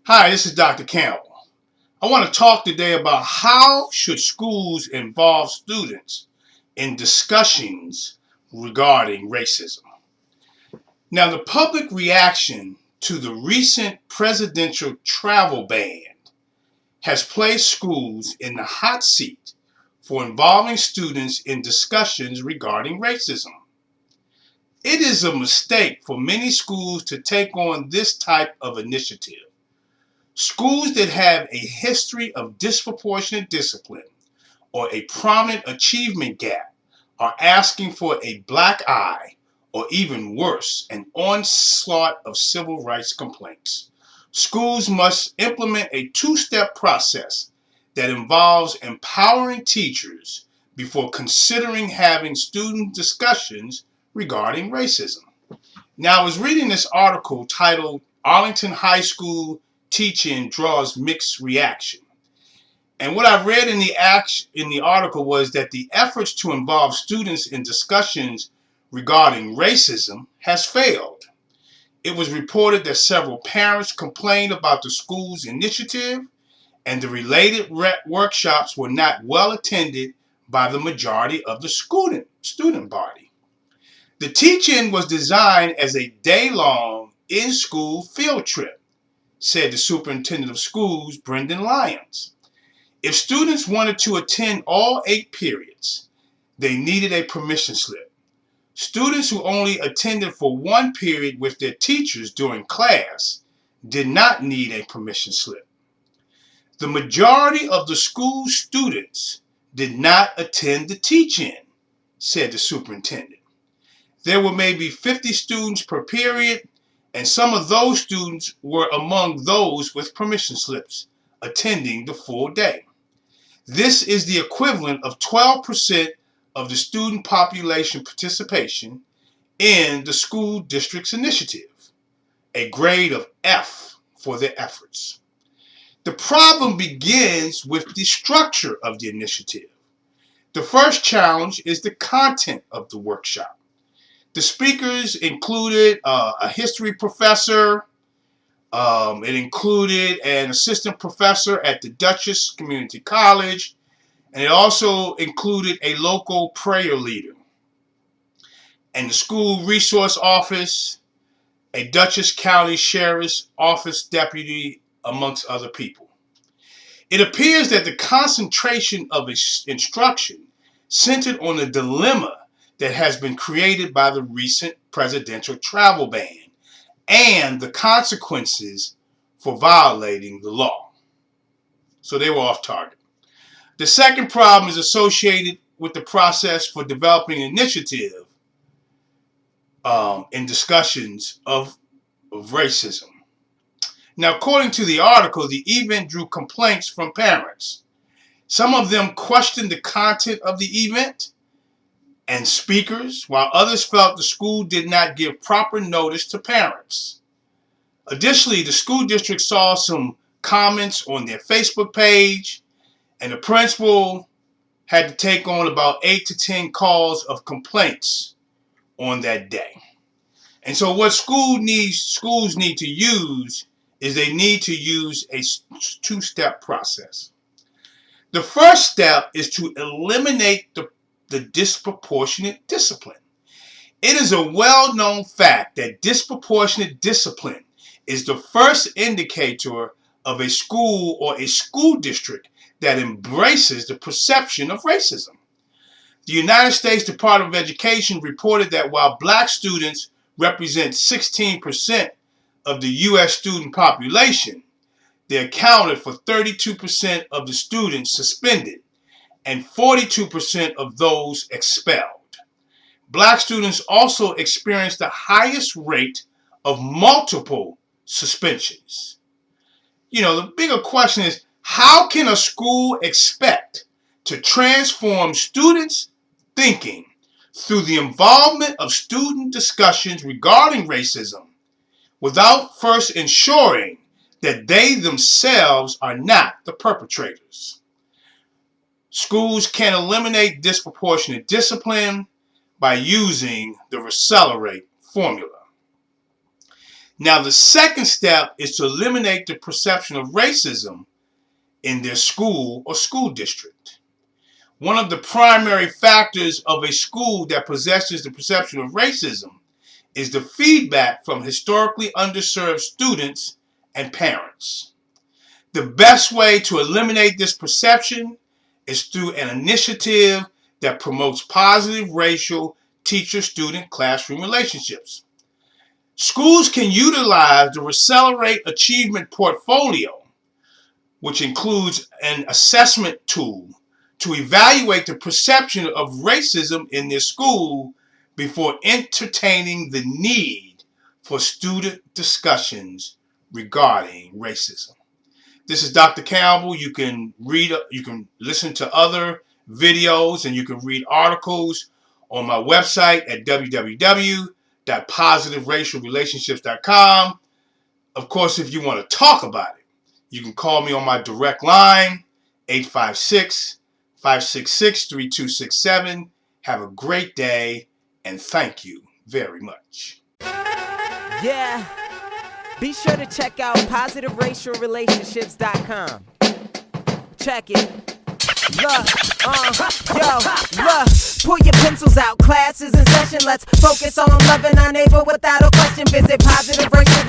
Hi, this is Dr. Campbell. I want to talk today about how should schools involve students in discussions regarding racism. Now, the public reaction to the recent presidential travel ban has placed schools in the hot seat for involving students in discussions regarding racism. It is a mistake for many schools to take on this type of initiative. Schools that have a history of disproportionate discipline or a prominent achievement gap are asking for a black eye or even worse, an onslaught of civil rights complaints. Schools must implement a two-step process that involves empowering teachers before considering having student discussions regarding racism. Now, I was reading this article titled Arlington High School Teaching Draws Mixed Reaction. And what I read in the article was that the efforts to involve students in discussions regarding racism has failed. It was reported that several parents complained about the school's initiative and the related workshops were not well attended by the majority of the student body. The teach-in was designed as a day-long in-school field trip, said the superintendent of schools, Brendan Lyons. If students wanted to attend all 8 periods, they needed a permission slip. Students who only attended for one period with their teachers during class did not need a permission slip. The majority of the school students did not attend the teach-in, said the superintendent. There were maybe 50 students per period, and some of those students were among those with permission slips attending the full day. This is the equivalent of 12% of the student population participation in the school district's initiative, a grade of F for their efforts. The problem begins with the structure of the initiative. The first challenge is the content of the workshop. The speakers included a history professor. It included an assistant professor at the Dutchess Community College, and it also included a local prayer leader and the school resource office, a Dutchess County Sheriff's Office deputy, amongst other people. It appears that the concentration of instruction centered on the dilemma that has been created by the recent presidential travel ban and the consequences for violating the law. So they were off target. The second problem is associated with the process for developing initiative in discussions of racism. Now, according to the article, the event drew complaints from parents. Some of them questioned the content of the event and speakers, while others felt the school did not give proper notice to parents. Additionally, the school district saw some comments on their Facebook page, and the principal had to take on about 8 to 10 calls of complaints on that day. And so what schools need to use is they need to use a two-step process. The first step is to eliminate the disproportionate discipline. It is a well-known fact that disproportionate discipline is the first indicator of a school or a school district that embraces the perception of racism. The United States Department of Education reported that while black students represent 16% of the U.S. student population, they accounted for 32% of the students suspended and 42% of those expelled. Black students also experienced the highest rate of multiple suspensions. The bigger question is, how can a school expect to transform students' thinking through the involvement of student discussions regarding racism without first ensuring that they themselves are not the perpetrators? Schools can eliminate disproportionate discipline by using the Recelerate formula. Now, the second step is to eliminate the perception of racism in their school or school district. One of the primary factors of a school that possesses the perception of racism is the feedback from historically underserved students and parents. The best way to eliminate this perception is through an initiative that promotes positive racial teacher-student classroom relationships. Schools can utilize the Accelerate Achievement Portfolio, which includes an assessment tool, to evaluate the perception of racism in their school before entertaining the need for student discussions regarding racism. This is Dr. Campbell. You can listen to other videos, and you can read articles on my website at www.positiveracialrelationships.com. Of course, if you want to talk about it, you can call me on my direct line, 856-566-3267. Have a great day, and thank you very much. Yeah. Be sure to check out positiveracialrelationships.com. Check it. Look, pull your pencils out, class is in session. Let's focus on loving our neighbor without a question. Visit positiveracial